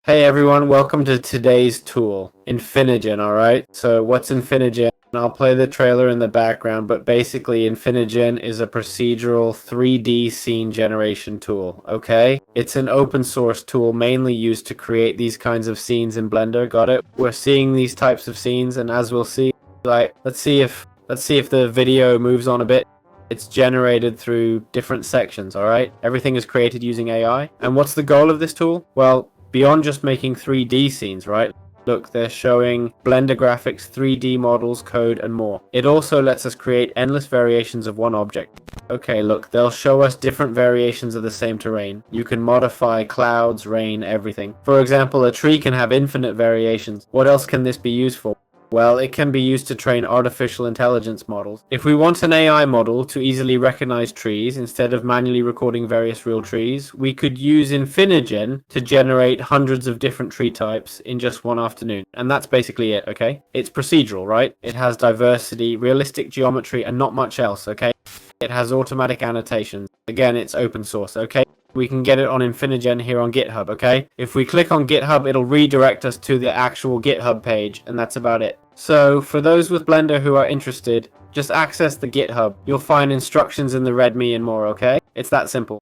Hey everyone, welcome to today's tool, Infinigen, alright? So what's Infinigen? I'll play the trailer in the background, but basically Infinigen is a procedural 3D scene generation tool, okay? It's an open source tool mainly used to create these kinds of scenes in Blender, got it? We're seeing these types of scenes, and as we'll see, let's see if the video moves on a bit. It's generated through different sections, alright? Everything is created using AI. And what's the goal of this tool? Well, beyond just making 3D scenes, right? Look, they're showing Blender graphics, 3D models, code, and more. It also lets us create endless variations of one object. Okay, look, they'll show us different variations of the same terrain. You can modify clouds, rain, everything. For example, a tree can have infinite variations. What else can this be used for? Well, it can be used to train artificial intelligence models. If we want an AI model to easily recognize trees instead of manually recording various real trees, we could use Infinigen to generate hundreds of different tree types in just one afternoon. And that's basically it, okay? It's procedural, right? It has diversity, realistic geometry, and not much else, okay? It has automatic annotations. Again, it's open source, okay? We can get it on Infinigen here on GitHub, okay? If we click on GitHub, it'll redirect us to the actual GitHub page, and that's about it. So, for those with Blender who are interested, just access the GitHub. You'll find instructions in the README and more, okay? It's that simple.